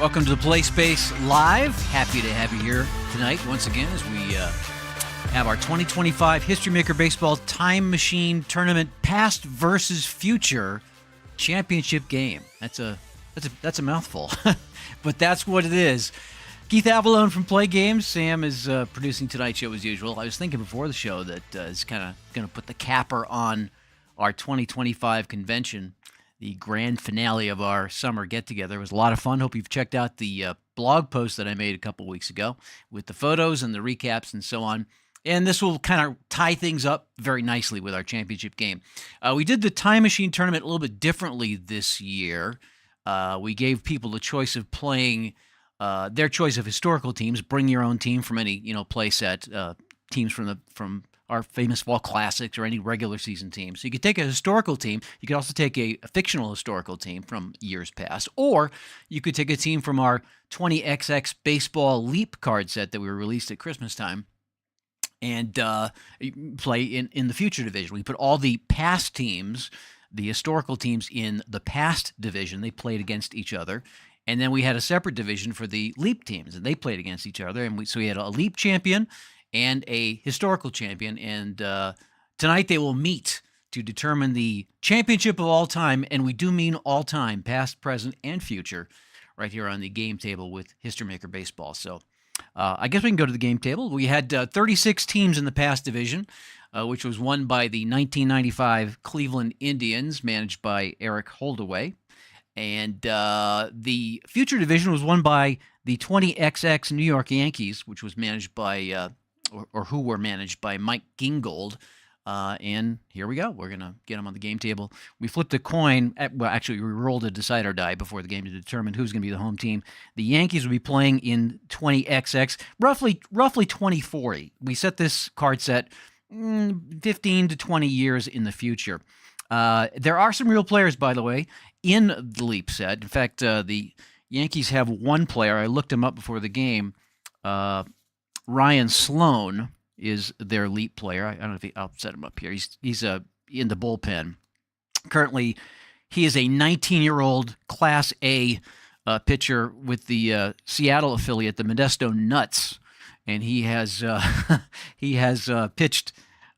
Welcome to the Play Space Live. Happy to have you here tonight once again as we have our 2025 History Maker Baseball Time Machine Tournament Past versus Future Championship game. That's a mouthful, but that's what it is. Keith Avalone from Play Games. Sam is producing tonight's show as usual. I was thinking before the show that it's kind of going to put the capper on our 2025 convention. The grand finale of our summer get-together. It was a lot of fun. Hope you've checked out the blog post that I made a couple weeks ago with the photos and the recaps and so on. And this will kind of tie things up very nicely with our championship game. We did the Time Machine Tournament a little bit differently this year. We gave people the choice of playing their choice of historical teams. Bring your own team from any play set. Teams from our famous fall classics or any regular season team. So you could take a historical team. You could also take a fictional historical team from years past. Or you could take a team from our 20XX baseball leap card set that we released at Christmas time and play in the future division. We put all the past teams, the historical teams in the past division. They played against each other. And then we had a separate division for the leap teams, and they played against each other. And so we had a leap champion and a historical champion, and tonight they will meet to determine the championship of all time, and we do mean all time, past, present, and future, right here on the game table with History Maker Baseball. So I guess we can go to the game table. We had 36 teams in the past division, which was won by the 1995 Cleveland Indians, managed by Eric Holdaway. And the future division was won by the 20XX New York Yankees, which was managed by or who were managed by Mike Gingold. And here we go. We're going to get them on the game table. We flipped a coin. Well, actually, we rolled a decider die before the game to determine who's going to be the home team. The Yankees will be playing in 20XX, roughly 2040. We set this card set 15 to 20 years in the future. There are some real players, by the way, in the leap set. In fact, the Yankees have one player. I looked him up before the game. Ryan Sloan is their leap player. I don't know if I'll set him up here. He's in the bullpen. Currently, he is a 19-year-old Class A pitcher with the Seattle affiliate, the Modesto Nuts, and he has pitched.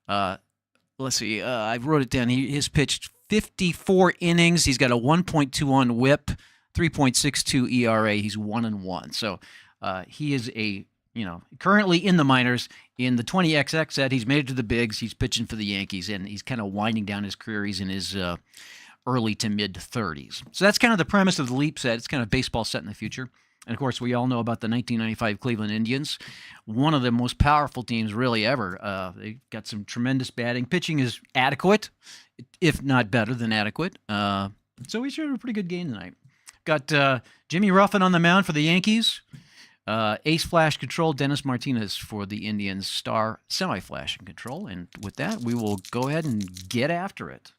Let's see. I wrote it down. He has pitched 54 innings. He's got a 1.21 WHIP, 3.62 ERA. He's 1-1. So he is currently in the minors. In the 20XX set, he's made it to the bigs. He's pitching for the Yankees, and he's kind of winding down his career. He's in his early to mid-30s. So that's kind of the premise of the leap set. It's kind of baseball set in the future. And, of course, we all know about the 1995 Cleveland Indians, one of the most powerful teams really ever. They got some tremendous batting. Pitching is adequate, if not better than adequate. So we should have a pretty good game tonight. Got Jimmy Ruffin on the mound for the Yankees. Ace Flash Control, Dennis Martinez for the Indians, Star Semi-Flash and Control. And with that, we will go ahead and get after it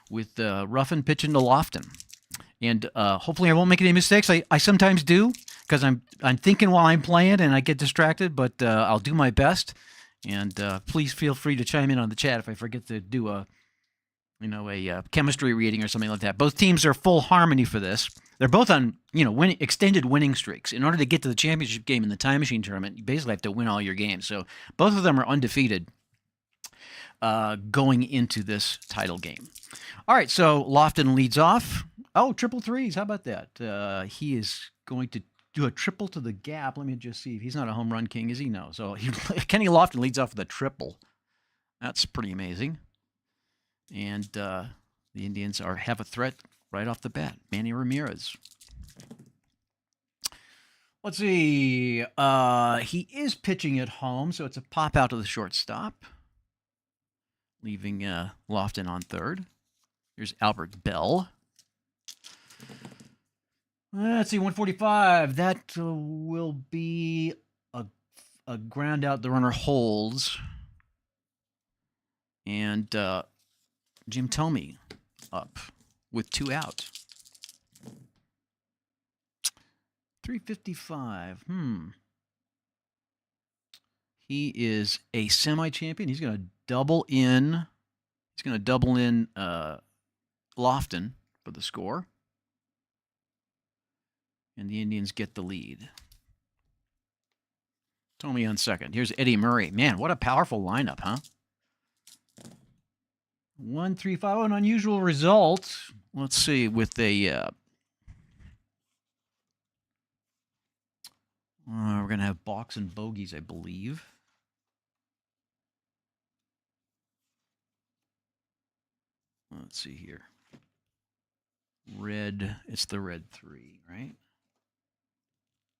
with Ruffin pitching to Lofton. And hopefully I won't make any mistakes. I sometimes do because I'm thinking while I'm playing and I get distracted, but I'll do my best. And please feel free to chime in on the chat if I forget to do a chemistry reading or something like that. Both teams are full harmony for this. They're both on extended winning streaks. In order to get to the championship game in the Time Machine Tournament, you basically have to win all your games. So both of them are undefeated going into this title game. All right, so Lofton leads off. Oh, triple threes. How about that? He is going to do a triple to the gap. Let me just see. If he's not a home run king, is he? No. So Kenny Lofton leads off with a triple. That's pretty amazing. And the Indians have a threat right off the bat. Manny Ramirez. Let's see. He is pitching at home, so it's a pop out to the shortstop, leaving Lofton on third. Here's Albert Bell. Let's see, 145. That will be a ground out. The runner holds. And Jim Thome up with 2 out. 355. He is a semi-champion. He's going to double in. He's going to double in Lofton for the score. and the Indians get the lead. Tommy on second. Here's Eddie Murray. Man, what a powerful lineup, huh? 1-3-5, an unusual result. Let's see, with a we're going to have balks and bogeys, I believe. Let's see here. Red, it's the red 3, right?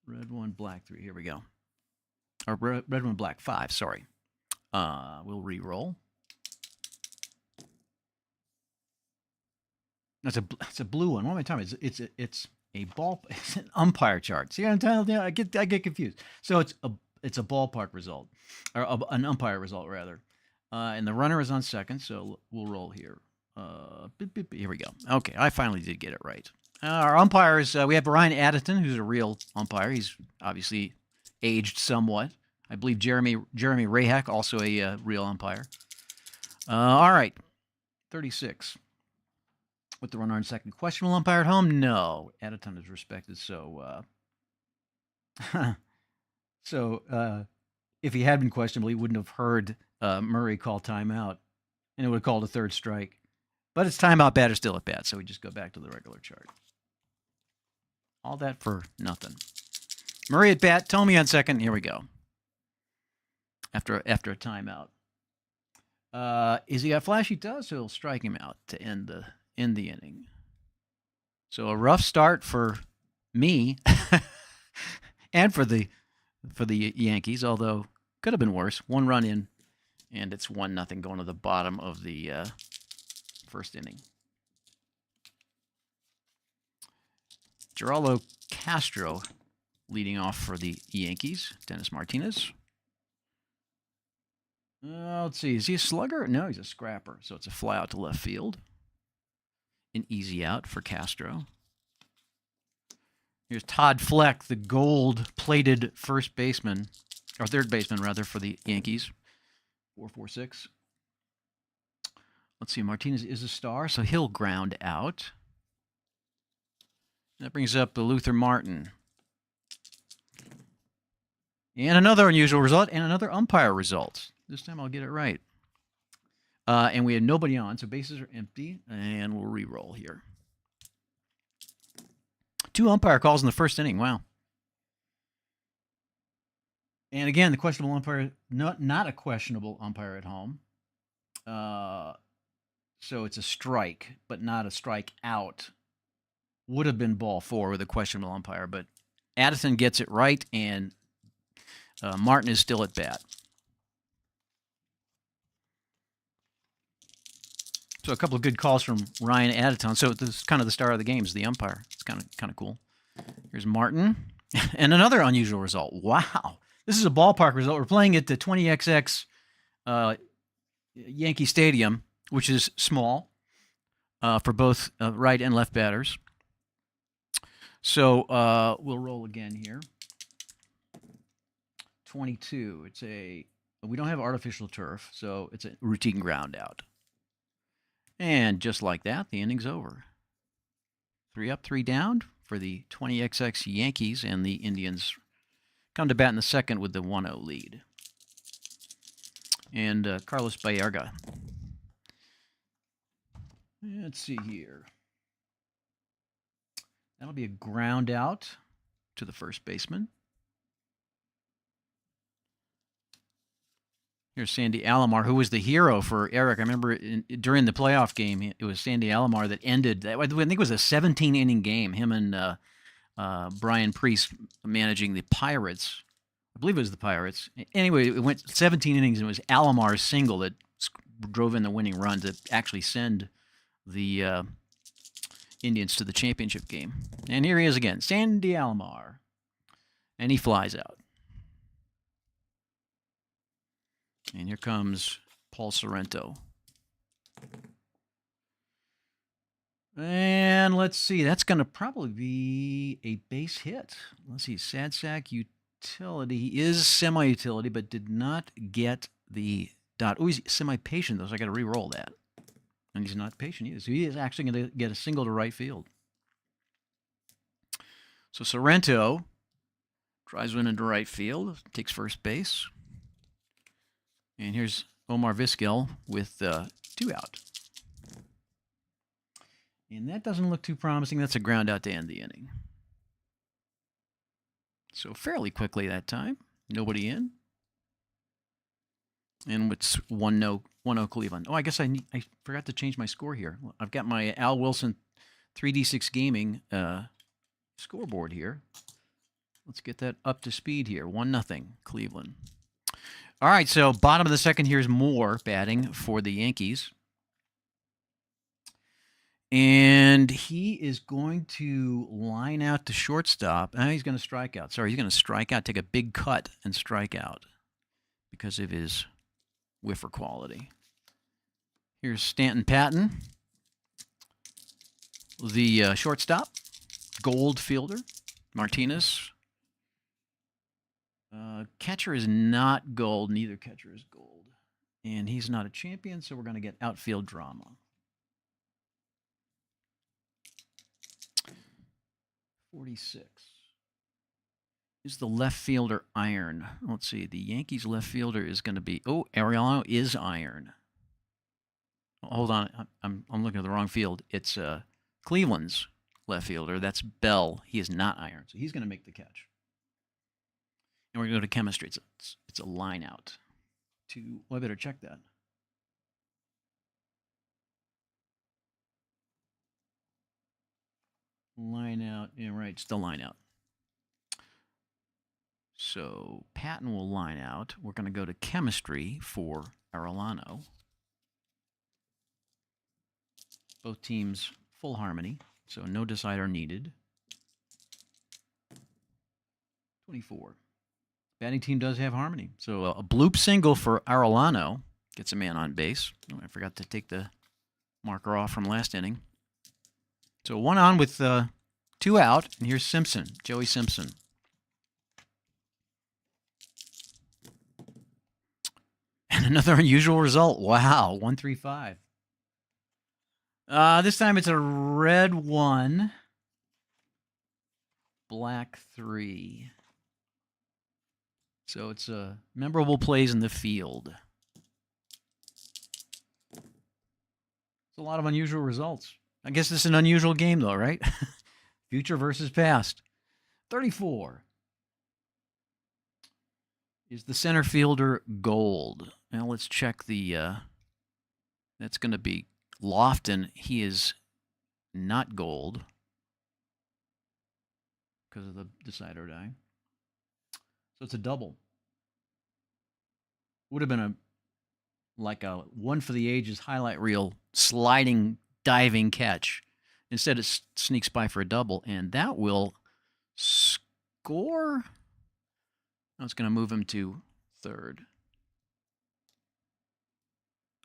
Red 1, black 3. Here we go. Or red 1, black 5, sorry. We'll re-roll. It's a blue one. What am I talking about? It's a ball. It's an umpire chart. See, I'm telling you, I get confused. So it's a ballpark result, or an umpire result rather. And the runner is on second, so we'll roll here. Here we go. Okay, I finally did get it right. Our umpires, we have Ryan Addison, who's a real umpire. He's obviously aged somewhat. I believe Jeremy Rahak, also a real umpire. All right, 36. With the runner on second. Questionable umpire at home? No. Addison is respected, so... if he had been questionable, he wouldn't have heard Murray call timeout, and it would have called a third strike. But it's timeout, batter still at bat, so we just go back to the regular chart. All that for nothing. Murray at bat, Tommy on second. Here we go. After a timeout. Is he got flash? He does, so he'll strike him out to end the inning. So a rough start for me and for the Yankees, although could have been worse. 1 run in, and it's 1-0 going to the bottom of the first inning. Geraldo Castro leading off for the Yankees. Dennis Martinez. Let's see. Is he a slugger? No, he's a scrapper. So it's a fly out to left field. An easy out for Castro. Here's Todd Fleck, the gold-plated first baseman, or third baseman, rather, for the Yankees. 4-4-6. Let's see, Martinez is a star, so he'll ground out. That brings up the Luther Martin. And another unusual result, and another umpire result. This time I'll get it right. And we had nobody on, so bases are empty, and we'll re-roll here. 2 umpire calls in the first inning. Wow. And again, the questionable umpire, not a questionable umpire at home. So it's a strike, but not a strike out. Would have been ball 4 with a questionable umpire, but Addison gets it right, and Martin is still at bat. So a couple of good calls from Ryan Addison. So this is kind of the star of the game is the umpire. It's kind of cool. Here's Martin. And another unusual result. Wow. This is a ballpark result. We're playing at the 20XX Yankee Stadium, which is small for both right and left batters. So we'll roll again here. 22. We don't have artificial turf, so it's a routine ground out. And just like that, the inning's over. 3 up, 3 down for the 20XX Yankees, and the Indians come to bat in the second with the 1-0 lead. And Carlos Baerga. Let's see here. That'll be a ground out to the first baseman. Here's Sandy Alomar, who was the hero for Eric. I remember during the playoff game, it was Sandy Alomar that ended. I think it was a 17-inning game. Him and Brian Priest managing the Pirates. I believe it was the Pirates. Anyway, it went 17 innings, and it was Alomar's single that drove in the winning run to actually send the Indians to the championship game. And here he is again, Sandy Alomar. And he flies out. And here comes Paul Sorrento. And let's see, that's going to probably be a base hit. Let's see, Sad Sack Utility. He is semi-utility, but did not get the dot. Oh, he's semi-patient, though, so I got to re-roll that. And he's not patient either, so he is actually going to get a single to right field. So Sorrento drives one into right field, takes first base. And here's Omar Vizquel with 2 out. And that doesn't look too promising. That's a ground out to end the inning. So fairly quickly that time. Nobody in. And it's 1-0 Cleveland. Oh, I guess I forgot to change my score here. I've got my Al Wilson 3D6 Gaming scoreboard here. Let's get that up to speed here. 1-0 Cleveland. All right, so bottom of the second, here's Moore batting for the Yankees. And he is going to line out to shortstop. He's going to strike out. Sorry, he's going to strike out, take a big cut and strike out because of his whiffer quality. Here's Stanton Patton, the shortstop, gold fielder, Martinez. Catcher is not gold. Neither catcher is gold. And he's not a champion, so we're going to get outfield drama. .46 is the left fielder iron. Let's see. The Yankees left fielder is going to be... Oh, Arellano is iron. Hold on. I'm looking at the wrong field. It's Cleveland's left fielder. That's Bell. He is not iron, so he's going to make the catch. And we're going to go to chemistry. It's a line out. Well, I better check that. Line out. Yeah, right. It's the line out. So Patton will line out. We're going to go to chemistry for Arellano. Both teams full harmony, so no decider needed. 24. Batting team does have harmony. So a bloop single for Arellano gets a man on base. Oh, I forgot to take the marker off from last inning. So 1 on with 2 out, and here's Simpson, Joey Simpson. And another unusual result. Wow, 135. This time it's a red 1, black 3. So it's memorable plays in the field. It's a lot of unusual results. I guess this is an unusual game, though, right? Future versus past. 34 is the center fielder gold. Now let's check the... that's going to be Lofton. He is not gold because of the decide or die. So it's a double. Would have been like a one for the ages highlight reel sliding diving catch. Instead, it sneaks by for a double, and that will score. Now it's going to move him to third.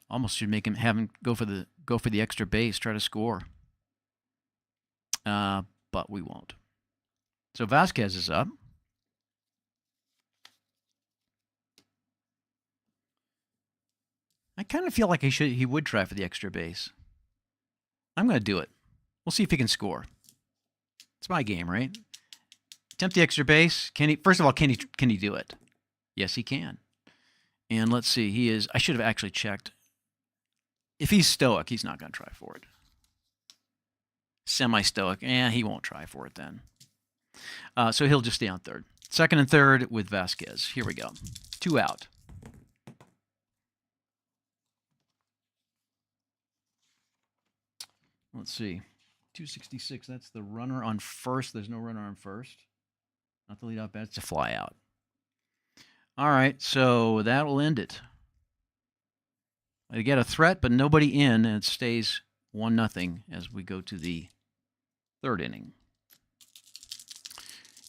Almost should make him have him go for the extra base, try to score. But we won't. So Vasquez is up. I kind of feel like he would try for the extra base. I'm going to do it. We'll see if he can score. It's my game, right? Attempt the extra base. Can he? First of all, can he do it? Yes, he can. And let's see. He is. I should have actually checked. If he's stoic, he's not going to try for it. Semi-stoic. He won't try for it then. So he'll just stay on third. Second and third with Vasquez. Here we go. 2 out. Let's see. 266. That's the runner on first. There's no runner on first. Not the leadoff bat. It's a fly out. All right. So that will end it. I get a threat, but nobody in, and it stays 1-0 as we go to the third inning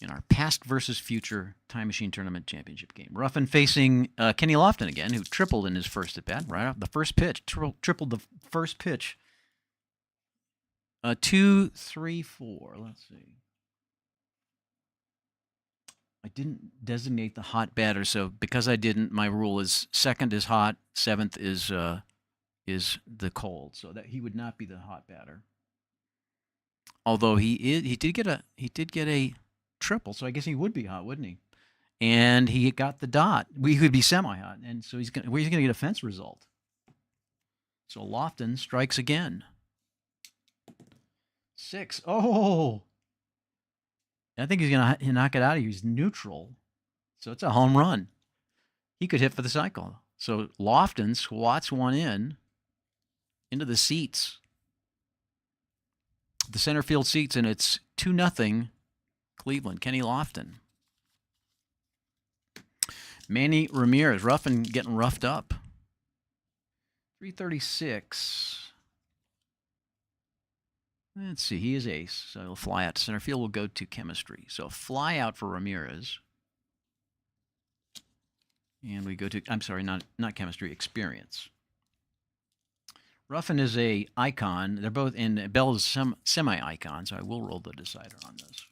in our past versus future Time Machine Tournament Championship game. Ruffin facing Kenny Lofton again, who tripled in his first at-bat, right off the first pitch. Tripled the first pitch. 2, 3, 4. Let's see. I didn't designate the hot batter, so because I didn't, my rule is second is hot, seventh is the cold, so that he would not be the hot batter. Although he did get a triple, so I guess he would be hot, wouldn't he? And he got the dot. We could be semi-hot, and so he's gonna get a fence result. So Lofton strikes again. 6. Oh, I think he's gonna knock it out of you. He's neutral, so it's a home run. He could hit for the cycle. So Lofton swats one into the seats, the center field seats, and it's 2-0 Cleveland. Kenny Lofton. Manny Ramirez, Ruffin getting roughed up. 336. Let's see, he is ace, so he'll fly out to center field. Will go to chemistry. So fly out for Ramirez. And we go to, I'm sorry, not chemistry, experience. Ruffin is a icon. They're both in, Bell is semi-icon, so I will roll the decider on this.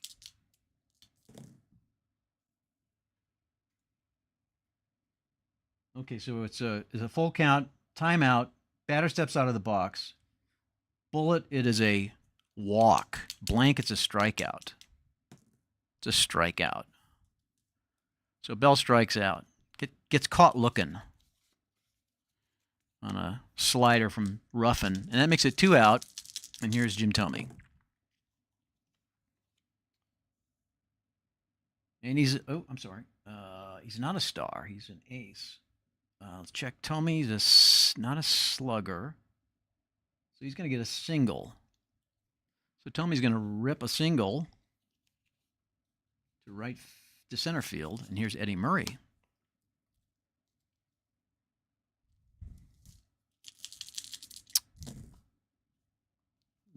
Okay, so it's a full count, timeout, batter steps out of the box. Bullet, it is a walk. Blank, it's a strikeout. It's a strikeout. So Bell strikes out. Gets caught looking on a slider from Ruffin, and that makes it 2 out. And here's Jim Thome. And he's, oh, I'm sorry. He's not a star. He's an ace. Let's check. Thome, he's not a slugger. So he's going to get a single. So Thome's going to rip a single to center field. And here's Eddie Murray.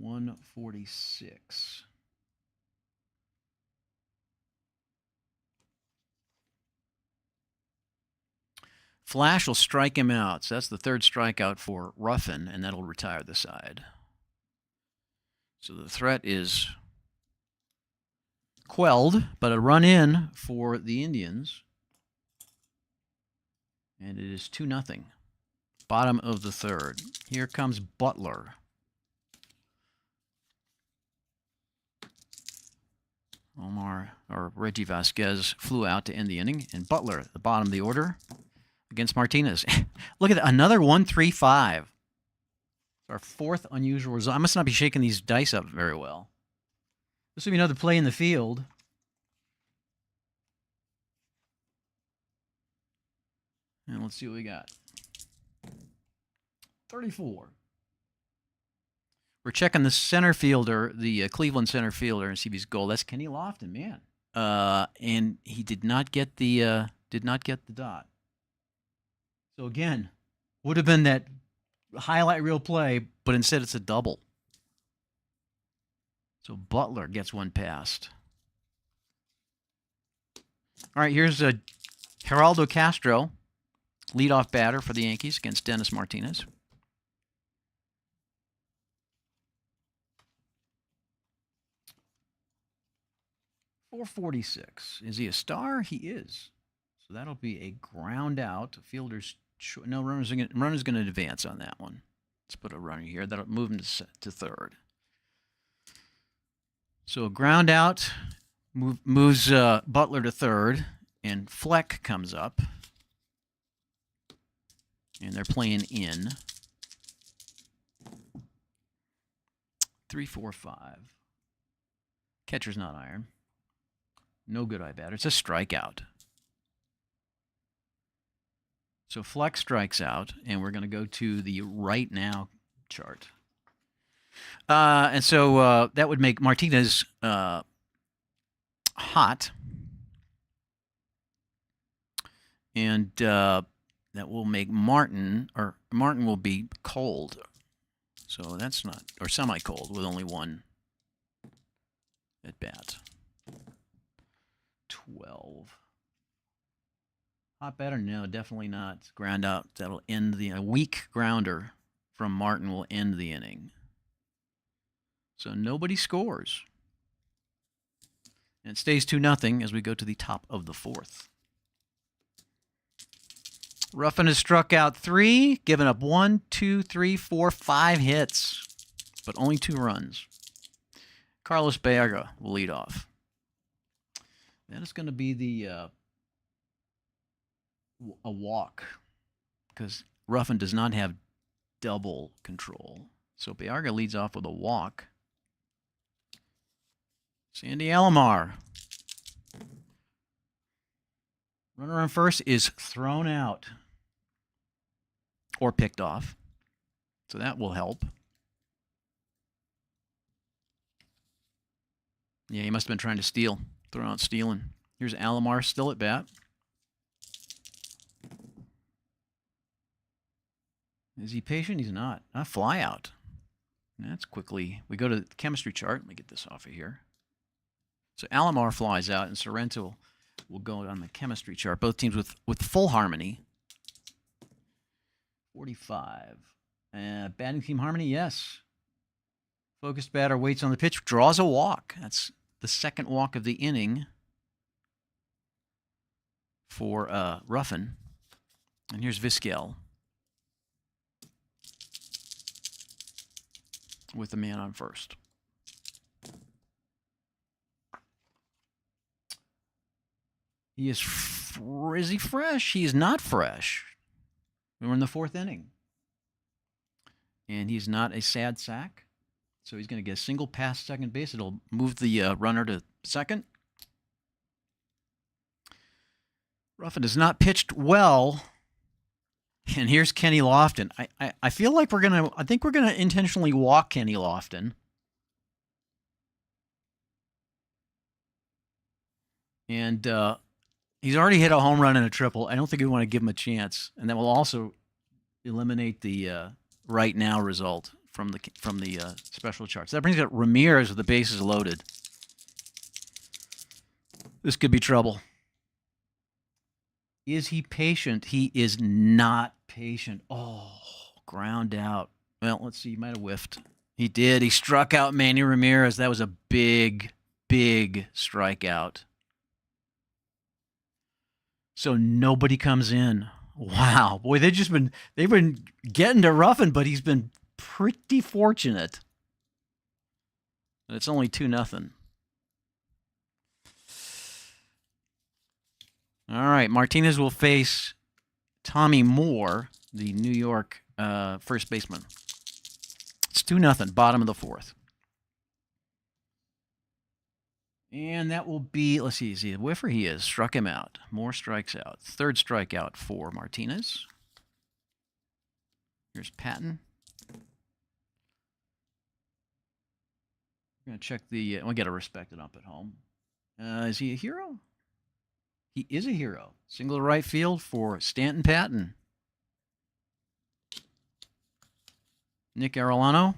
.146. Flash will strike him out. So that's the third strikeout for Ruffin, and that'll retire the side. So the threat is quelled, but a run in for the Indians. And it is 2-0. Bottom of the third. Here comes Butler. Omar or Reggie Vasquez flew out to end the inning, and Butler at the bottom of the order against Martinez. Look at that, another 1-3-5. It's our fourth unusual result. I must not be shaking these dice up very well. This will be another play in the field. And let's see what we got. 34. We're checking the center fielder, the Cleveland center fielder, and see if he's goal. That's Kenny Lofton, man. And he did not get the dot. So again, would have been that highlight reel play, but instead it's a double. So Butler gets one past. All right, here's Geraldo Castro, leadoff batter for the Yankees against Dennis Martinez. .446. Is he a star? He is. So that'll be a ground out. Fielder's no, runner's going to advance on that one. Let's put a runner here. That'll move him to third. So a ground out moves Butler to third, and Fleck comes up. And they're playing in. 3-4-5. Catcher's not iron. No good eye batter. It's a strikeout. So Fleck strikes out, and we're going to go to the right now chart. And so that would make Martinez hot. And that will make Martin will be cold. So that's not, or semi-cold with only one at bat. 12. Hot batter? No, definitely not. Ground out. That'll end a weak grounder from Martin will end the inning. So nobody scores. And it stays 2-0 as we go to the top of the fourth. Ruffin has struck out 3, given up 1, 2, 3, 4, 5 hits, but only 2 runs. Carlos Baerga will lead off. That is going to be the a walk because Ruffin does not have double control. So Bearga leads off with a walk. Sandy Alomar. Runner on first is thrown out or picked off. So that will help. Yeah, he must have been trying to steal. Throw out stealing. Here's Alomar still at bat. Is he patient? He's not. A fly out. That's quickly. We go to the chemistry chart. Let me get this off of here. So Alomar flies out, and Sorrento will go on the chemistry chart. Both teams with full harmony. 45. Batting team harmony, yes. Focused batter waits on the pitch, draws a walk. That's the second walk of the inning for Ruffin. And here's Vizquel with the man on first. Is he fresh? He is not fresh. We're in the fourth inning. And he's not a sad sack. So he's going to get a single past second base. It'll move the runner to second. Ruffin has not pitched well. And here's Kenny Lofton. I feel like I think we're gonna intentionally walk Kenny Lofton. And he's already hit a home run and a triple. I don't think we want to give him a chance. And that will also eliminate the right now result from the special charts. That brings up Ramirez with the bases loaded. This could be trouble. Is he patient? He is not patient. Oh, ground out. Well, let's see. He might have whiffed. He did. He struck out Manny Ramirez. That was a big, big strikeout. So nobody comes in. Wow. Boy, they've been getting to Ruffin, but he's been pretty fortunate. And it's only 2-0. All right, Martinez will face Tommy Moore, the New York first baseman. It's 2-0, bottom of the fourth. And that will be, let's see, is he a whiffer? He is. Struck him out. Moore strikes out. Third strikeout for Martinez. Here's Patton. We're going to check the, we'll get a respected up at home. Is he a hero? He is a hero. Single to right field for Stanton Patton. Nick Arellano,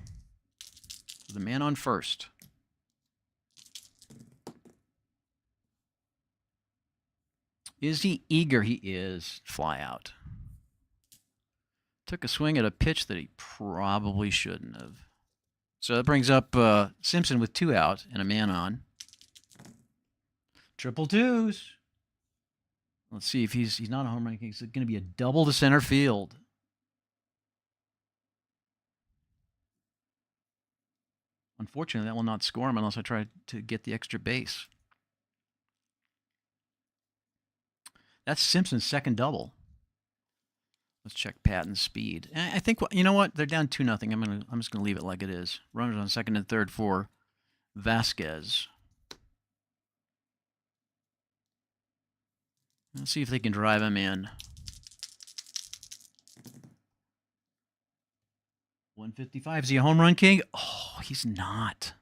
the man on first. Is he eager? He is. Fly out. Took a swing at a pitch that he probably shouldn't have. So that brings up Simpson with 2 out and a man on. Triple twos. Let's see if he's not a home run king. It's going to be a double to center field. Unfortunately, that will not score him unless I try to get the extra base. That's Simpson's second double. Let's check Patton's speed. And I think, you know what? They're down 2-0. I'm just gonna leave it like it is. Runners on second and third for Vasquez. Let's see if they can drive him in. 155. Is he a home run king? Oh, he's not.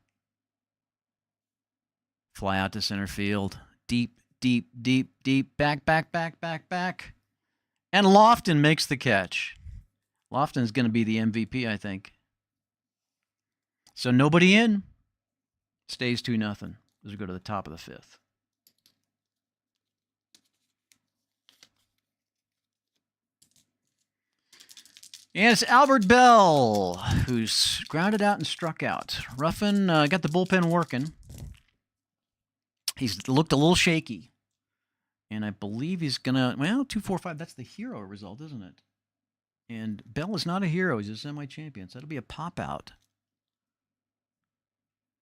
Fly out to center field. Deep, deep, deep, deep. Back, back, back, back, back. And Lofton makes the catch. Lofton is going to be the MVP, I think. So nobody in. Stays 2-0 as we go to the top of the fifth. And it's Albert Bell, who's grounded out and struck out. Ruffin got the bullpen working. He's looked a little shaky. And I believe he's going to, well, 2-4-5, that's the hero result, isn't it? And Bell is not a hero. He's a semi-champion. So that'll be a pop-out.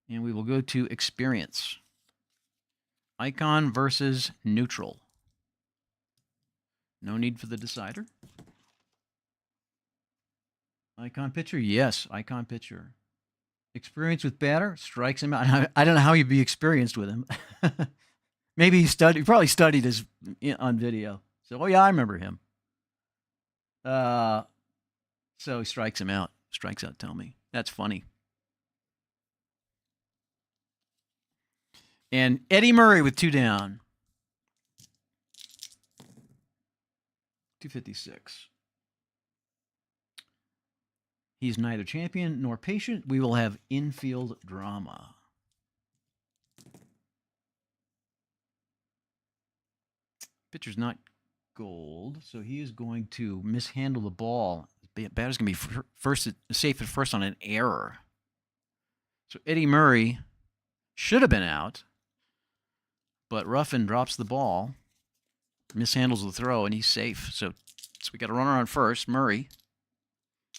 And we will go to experience. Icon versus neutral. No need for the decider. Icon pitcher? Yes, icon pitcher. Experience with batter? Strikes him out. I don't know how he'd be experienced with him. Maybe he probably studied his on video. So, oh yeah, I remember him. So he strikes him out. Strikes out Tommy. That's funny. And Eddie Murray with 2 down. 256. He's neither champion nor patient. We will have infield drama. Pitcher's not gold, so he is going to mishandle the ball. Batter's going to be safe at first on an error. So Eddie Murray should have been out, but Ruffin drops the ball, mishandles the throw, and he's safe. So we got a runner on first, Murray,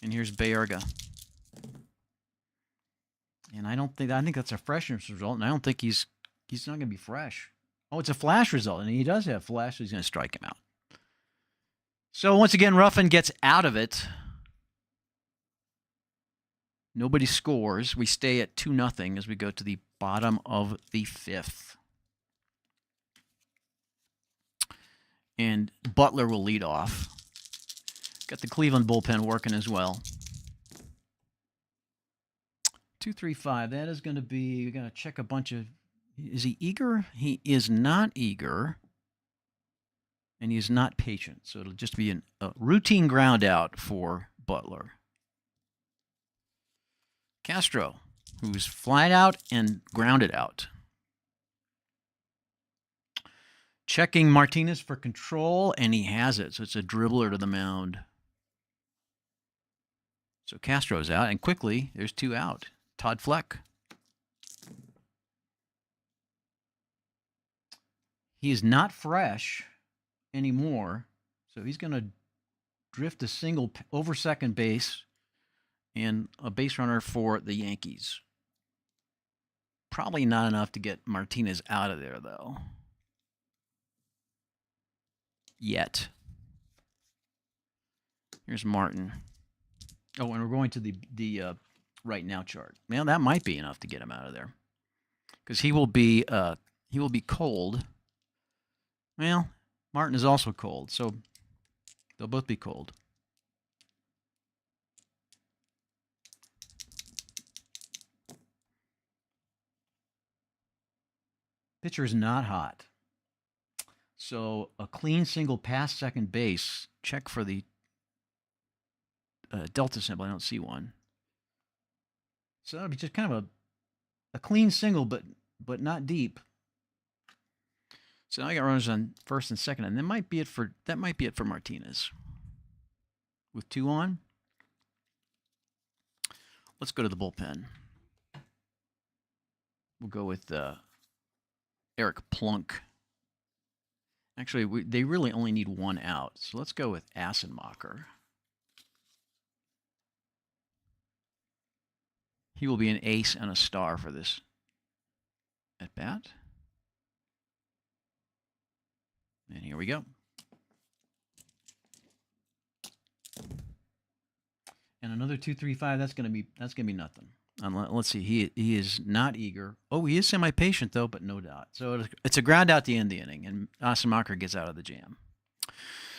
and here's Bayerga. And I think that's a freshness result, and I don't think he's not going to be fresh. Oh, it's a flash result, and he does have flash, so he's going to strike him out. So once again, Ruffin gets out of it. Nobody scores. We stay at 2-0 as we go to the bottom of the 5th. And Butler will lead off. Got the Cleveland bullpen working as well. 2-3-5. That is going to be, we're going to check a bunch of, is he eager? He is not eager. And he is not patient. So it'll just be a routine ground out for Butler. Castro, who's flied out and grounded out. Checking Martinez for control, and he has it. So it's a dribbler to the mound. So Castro's out, and quickly, there's 2 out. Todd Fleck. He is not fresh anymore, so he's going to drift a single over second base and a base runner for the Yankees. Probably not enough to get Martinez out of there, though. Yet. Here's Martin. Oh, and we're going to the right now chart. Well, that might be enough to get him out of there, because he will be cold. Well, Martin is also cold, so they'll both be cold. Pitcher is not hot. So a clean single past second base. Check for the delta symbol. I don't see one. So that'll be just kind of a clean single, but not deep. So now I got runners on first and second, and that might be it for Martinez. With 2 on, let's go to the bullpen. We'll go with Eric Plunk. Actually, they really only need 1 out, so let's go with Assenmacher. He will be an ace and a star for this at bat. And here we go. And another 2-3-5. That's gonna be nothing. Let's see. He is not eager. Oh, he is semi-patient though, but no doubt. So it's a ground out to end the inning, and Assenmacher gets out of the jam.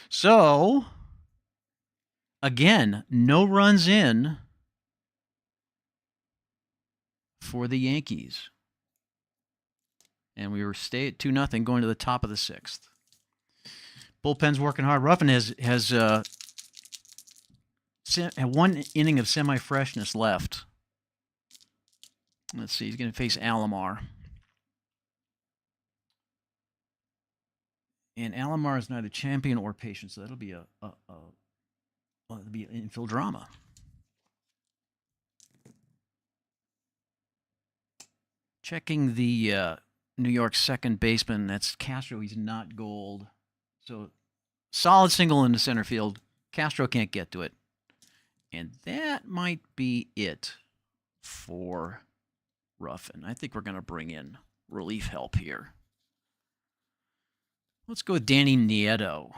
So again, no runs in for the Yankees, and we stay at 2-0 going to the top of the 6th. Bullpen's working hard. Ruffin has 1 inning of semi-freshness left. Let's see. He's going to face Alomar. And Alomar is neither champion or patient, so that'll be it'll be an infield drama. Checking the New York second baseman. That's Castro. He's not gold. So solid single into center field. Castro can't get to it. And that might be it for Ruffin. I think we're going to bring in relief help here. Let's go with Danny Nieto.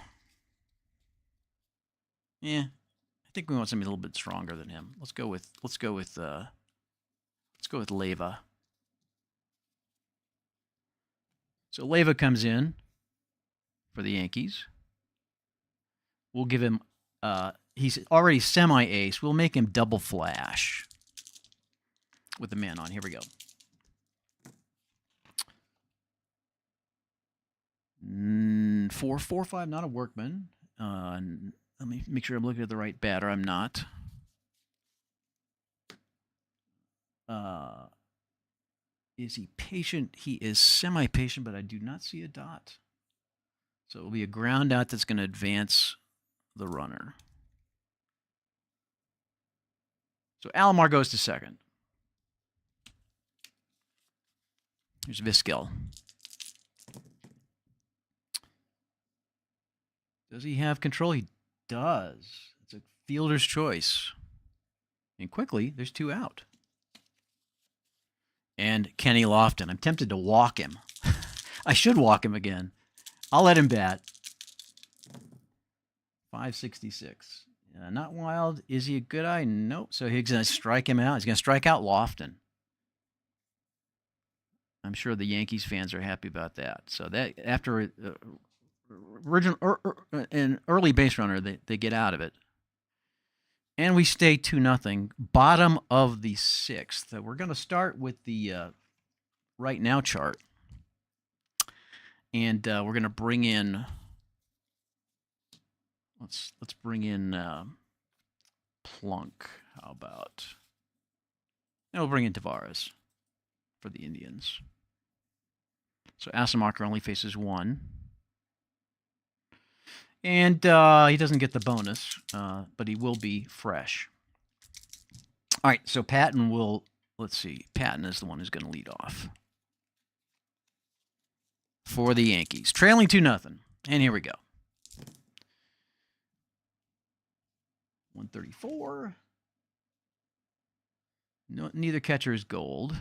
Yeah, I think we want somebody a little bit stronger than him. Let's go with Leva. So Leva comes in for the Yankees. We'll give him. He's already semi-ace. We'll make him double flash with the man on. Here we go. 4-4-5, not a workman. Let me make sure I'm looking at the right batter. I'm not. Is he patient? He is semi-patient, but I do not see a dot. So it'll be a ground out that's going to advance the runner. So Alomar goes to second. Here's Vizquel. Does he have control? He does. It's a fielder's choice. And quickly, there's 2 out. And Kenny Lofton. I'm tempted to walk him. I should walk him again. I'll let him bat. 566. Not wild. Is he a good eye? Nope. So he's going to strike him out. He's going to strike out Lofton. I'm sure the Yankees fans are happy about that. So that after an early base runner, they get out of it. And we stay 2-0. Bottom of the 6th. We're going to start with the right now chart. And we're going to bring in, let's bring in Plunk. How about? And we'll bring in Tavares for the Indians. So Asamacher only faces 1. And he doesn't get the bonus, but he will be fresh. All right, so Patton will, let's see, Patton is the one who's going to lead off for the Yankees. Trailing 2-0. And here we go. 134. No, neither catcher is gold.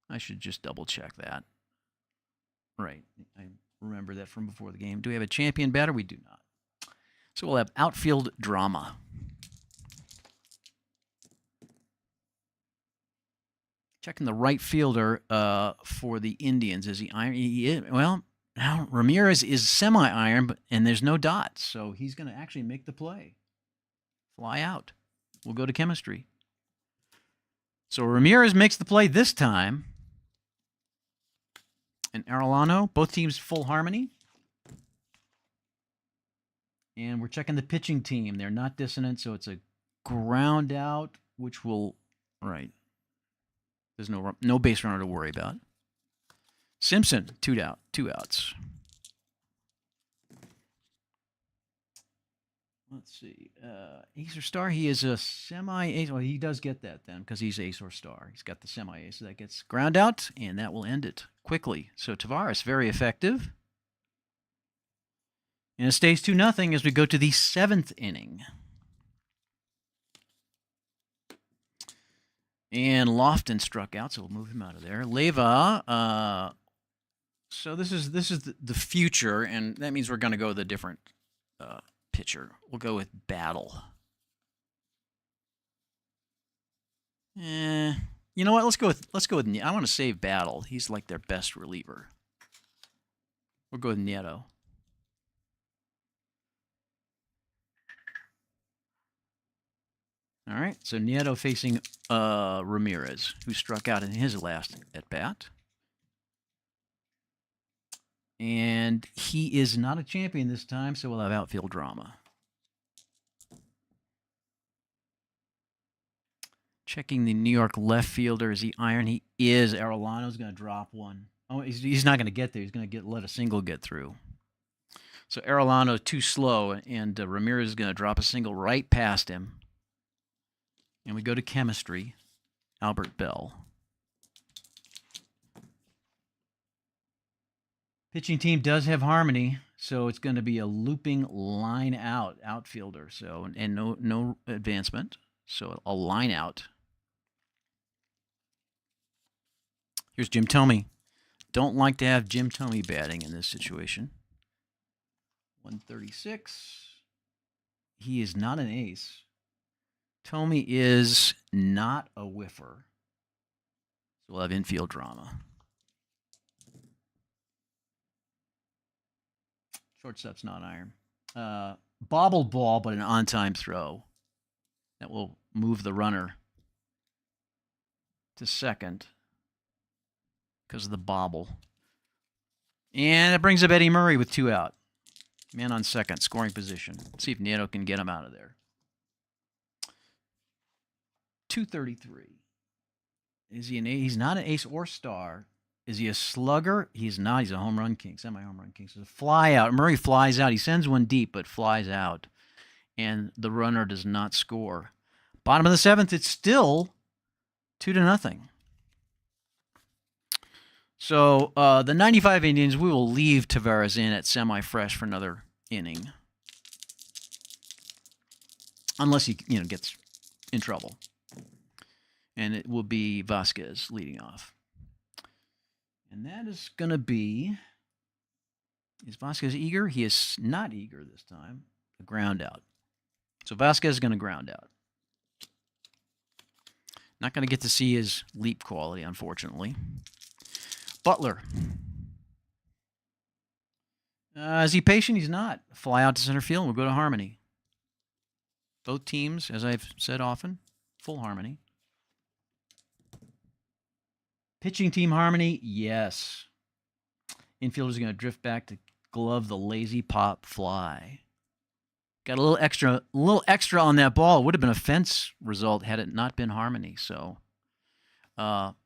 I should just double check that. Right. I remember that from before the game. Do we have a champion batter? We do not. So we'll have outfield drama. Checking the right fielder for the Indians. Is he iron? He is. Well, now Ramirez is semi-iron, and there's no dots, so he's going to actually make the play. Fly out. We'll go to chemistry. So Ramirez makes the play this time. And Arellano, both teams full harmony. And we're checking the pitching team. They're not dissonant, so it's a ground out, which will, right. There's no base runner to worry about. Simpson, 2 outs. Let's see. Ace or star, he is a semi-ace. Well, he does get that then because he's ace or star. He's got the semi-ace. So that gets ground out, and that will end it quickly. So Tavares, very effective. And it stays 2-0 as we go to the 7th inning. And Lofton struck out, so we'll move him out of there. Leva. So this is the future, and that means we're going to go with a different pitcher. We'll go with Battle. You know what? Let's go with. I want to save Battle. He's like their best reliever. We'll go with Nieto. All right, so Nieto facing Ramirez, who struck out in his last at-bat. And he is not a champion this time, so we'll have outfield drama. Checking the New York left fielder. Is he iron? He is. Arellano's going to drop one. Oh, he's not going to get there. He's going to let a single get through. So Arellano too slow, and Ramirez is going to drop a single right past him. And we go to chemistry. Albert Bell. Pitching team does have harmony, so it's going to be a looping line out outfielder. So and no advancement. So a line out. Here's Jim Thome. Don't like to have Jim Thome batting in this situation. 136. He is not an ace. Tommy is not a whiffer. So we'll have infield drama. Shortstop's not iron. Bobbled ball, but an on-time throw. That will move the runner to second because of the bobble. And it brings up Eddie Murray with 2 out. Man on second, scoring position. Let's see if Nieto can get him out of there. 233. Is he an ace? He's not an ace or star. Is he a slugger? He's not. He's a home run king, semi-home run king. So a fly out. Murray flies out. He sends one deep, but flies out. And the runner does not score. Bottom of the 7th, it's still 2-0. So the 95 Indians, we will leave Tavares in at semi-fresh for another inning. Unless he gets in trouble. And it will be Vasquez leading off. And that is going to be... Is Vasquez eager? He is not eager this time. A ground out. So Vasquez is going to ground out. Not going to get to see his leap quality, unfortunately. Butler. Is he patient? He's not. Fly out to center field and we'll go to harmony. Both teams, as I've said often, full harmony. Pitching team harmony, yes. Infielder's going to drift back to glove the lazy pop fly. Got a little extra on that ball. It would have been a fence result had it not been harmony. So, pop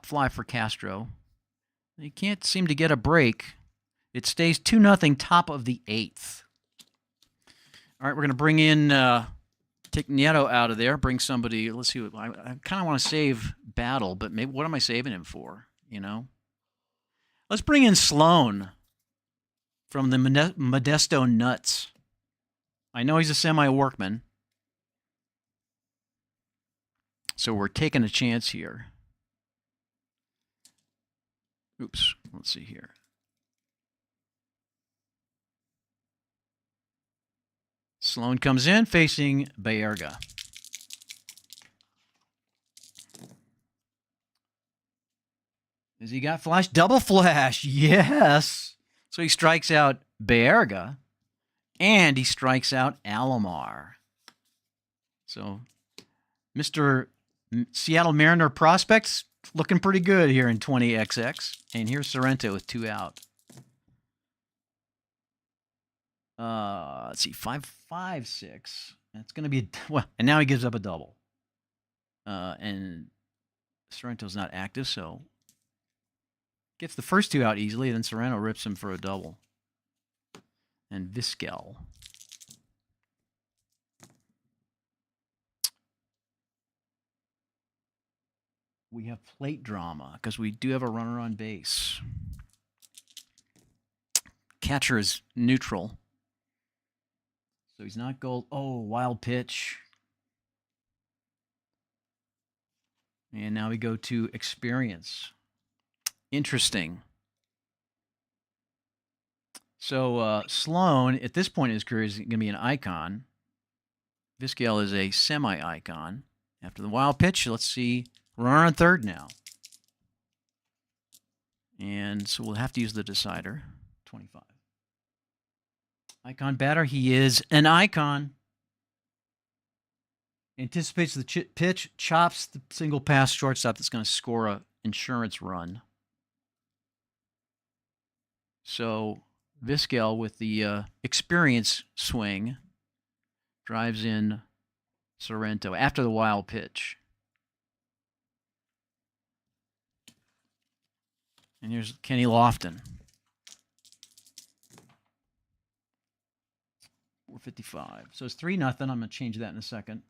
fly for Castro. He can't seem to get a break. It stays 2-0, top of the 8th. All right, we're going to bring in, take Nieto out of there, bring somebody, let's see, I kind of want to save Battle, but maybe what am I saving him for, Let's bring in Sloan from the Modesto Nuts. I know he's a semi-workman, so we're taking a chance here. Oops, let's see here. Sloan comes in facing Baerga. Has he got flash? Double flash, yes. So he strikes out Baerga, and he strikes out Alomar. So Mr. Seattle Mariner prospects looking pretty good here in 20XX. And here's Sorrento with 2 out. Let's see, 5-5-6. That's going to be and now he gives up a double. And Sorrento's not active, so gets the first 2 out easily, and then Sorrento rips him for a double. And Vizquel. We have plate drama because we do have a runner on base. Catcher is neutral. So he's not gold. Oh, wild pitch. And now we go to experience. Interesting. So Sloan, at this point in his career, is going to be an icon. Vizquel is a semi-icon. After the wild pitch, let's see. Runner on third now. And so we'll have to use the decider. 25. Icon batter. He is an icon. Anticipates the pitch. Chops the single pass shortstop that's going to score a insurance run. So Vizquel with the experience swing drives in Sorrento after the wild pitch. And here's Kenny Lofton. 455. So it's 3-0. I'm going to change that in a second.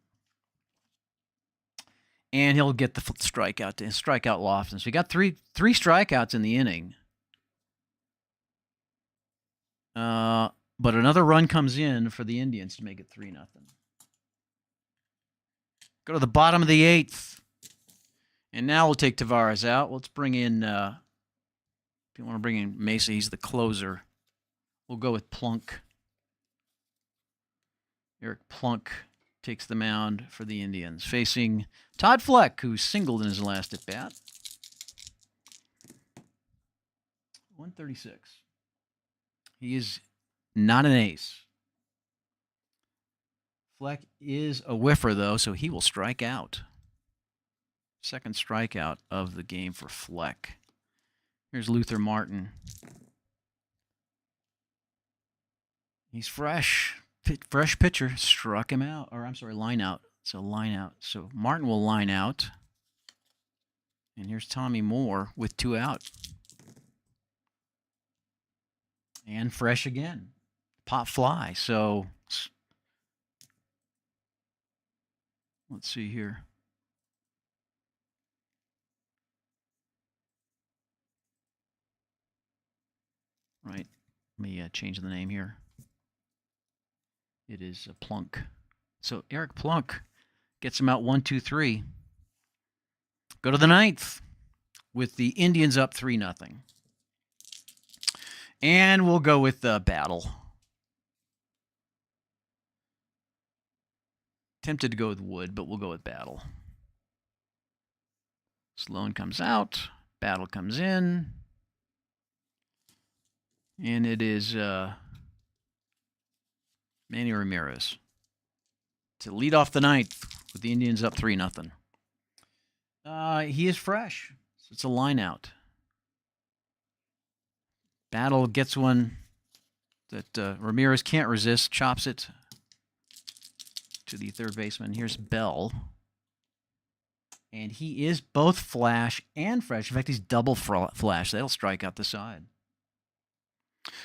And he'll get the strikeout to strike out Lofton. So he got three strikeouts in the inning. But another run comes in for the Indians to make it 3-0. Go to the bottom of the 8th. And now we'll take Tavares out. Let's bring in, if you want to bring in Mesa, he's the closer. We'll go with Plunk. Eric Plunk takes the mound for the Indians, facing Todd Fleck, who singled in his last at bat. 136. He is not an ace. Fleck is a whiffer, though, so he will strike out. Second strikeout of the game for Fleck. Here's Luther Martin. He's fresh. Fresh pitcher. Struck him out. Or, I'm sorry, line out. It's a line out. So Martin will line out. And here's Tommy Moore with 2 out. And fresh again. Pop fly. So let's see here. Right. Let me change the name here. It is Plunk. So Eric Plunk gets him out 1-2-3. Go to the 9th with the Indians up 3-0. And we'll go with Battle. Tempted to go with Wood, but we'll go with Battle. Sloan comes out. Battle comes in. And it is Manny Ramirez to lead off the 9th with the Indians up 3-0. He is fresh. So it's a line out. Battle gets one that Ramirez can't resist, chops it to the third baseman. Here's Bell. And he is both flash and fresh. In fact, he's double flash. That'll strike out the side.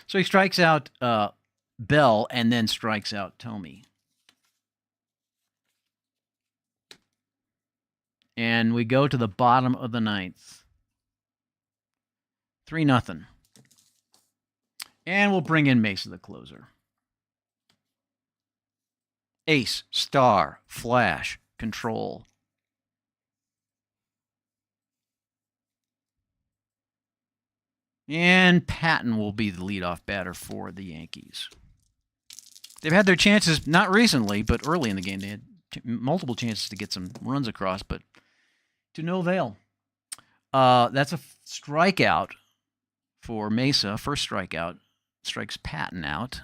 So he strikes out Bell and then strikes out Tomey. And we go to the bottom of the 9th. 3-0. And we'll bring in Mesa, the closer. Ace, star, flash, control. And Patton will be the leadoff batter for the Yankees. They've had their chances, not recently, but early in the game. They had multiple chances to get some runs across, but to no avail. That's a strikeout for Mesa. First strikeout. Strikes Patton out.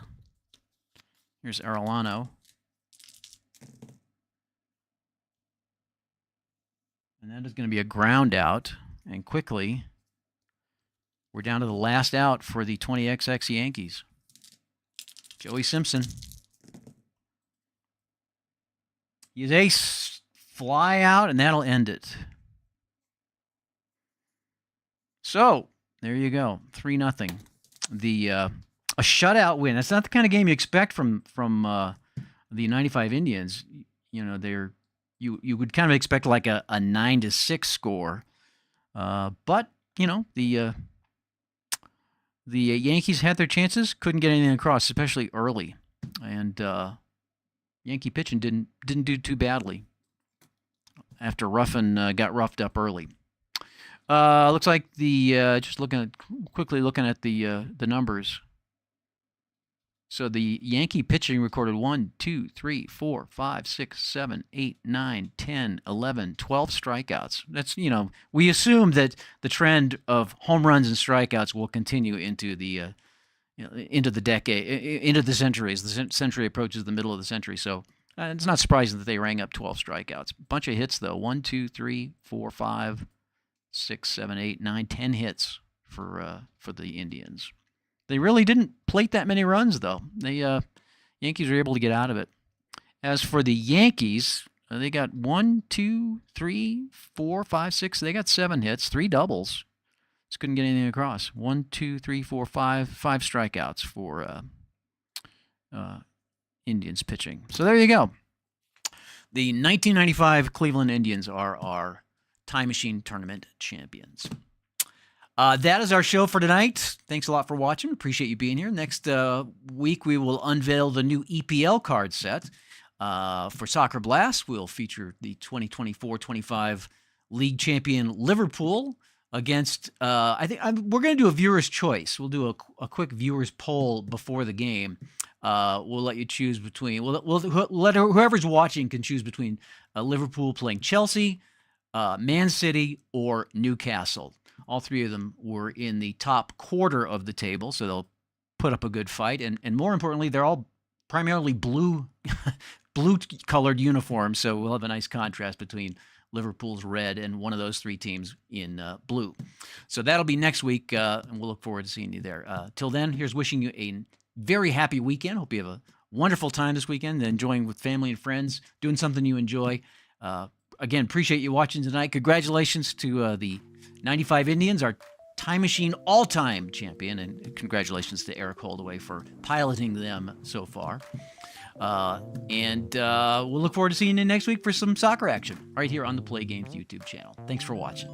Here's Arellano. And that is going to be a ground out. And quickly, we're down to the last out for the 20XX Yankees. Joey Simpson. He's ace, fly out, and that'll end it. So, there you go. 3-0. A shutout win. That's not the kind of game you expect from the 95 Indians. You know, you would kind of expect like a 9-6 score. But, you know, the Yankees had their chances, couldn't get anything across, especially early. And Yankee pitching didn't do too badly after Ruffin got roughed up early. Looks like just quickly looking at the numbers. So the Yankee pitching recorded 1, 2, 3, 4, 5, 6, 7, 8, 9, 10, 11, 12 strikeouts. That's, you know, we assume that the trend of home runs and strikeouts will continue into the into the decade, into the century, as the century approaches the middle of the century. So it's not surprising that they rang up 12 strikeouts. Bunch of hits though. 1, 2, 3, 4, 5, 6, 7, 8, 9, 10 hits for the Indians. They really didn't plate that many runs, though. The Yankees were able to get out of it. As for the Yankees, they got 1, 2, 3, 4, 5, 6. They got 7 hits, 3 doubles. Just couldn't get anything across. 1, 2, 3, 4, 5 strikeouts for Indians pitching. So there you go. The 1995 Cleveland Indians are our Time Machine Tournament champions. That is our show for tonight. Thanks a lot for watching. Appreciate you being here. Next week, we will unveil the new EPL card set. For Soccer Blast, we'll feature the 2024-25 league champion Liverpool against, I think we're going to do a viewer's choice. We'll do a quick viewer's poll before the game. We'll let you choose between, we'll let whoever's watching can choose between Liverpool playing Chelsea, Man City, or Newcastle. All three of them were in the top quarter of the table, so they'll put up a good fight. And more importantly, they're all primarily blue colored uniforms, so we'll have a nice contrast between Liverpool's red and one of those three teams in blue. So that'll be next week, and we'll look forward to seeing you there. Till then, here's wishing you a very happy weekend. Hope you have a wonderful time this weekend, enjoying with family and friends, doing something you enjoy. Again, appreciate you watching tonight. Congratulations to the 95 Indians, our Time Machine all-time champion, and congratulations to Eric Holdaway for piloting them so far. And we'll look forward to seeing you next week for some soccer action right here on the Play Games YouTube channel. Thanks for watching.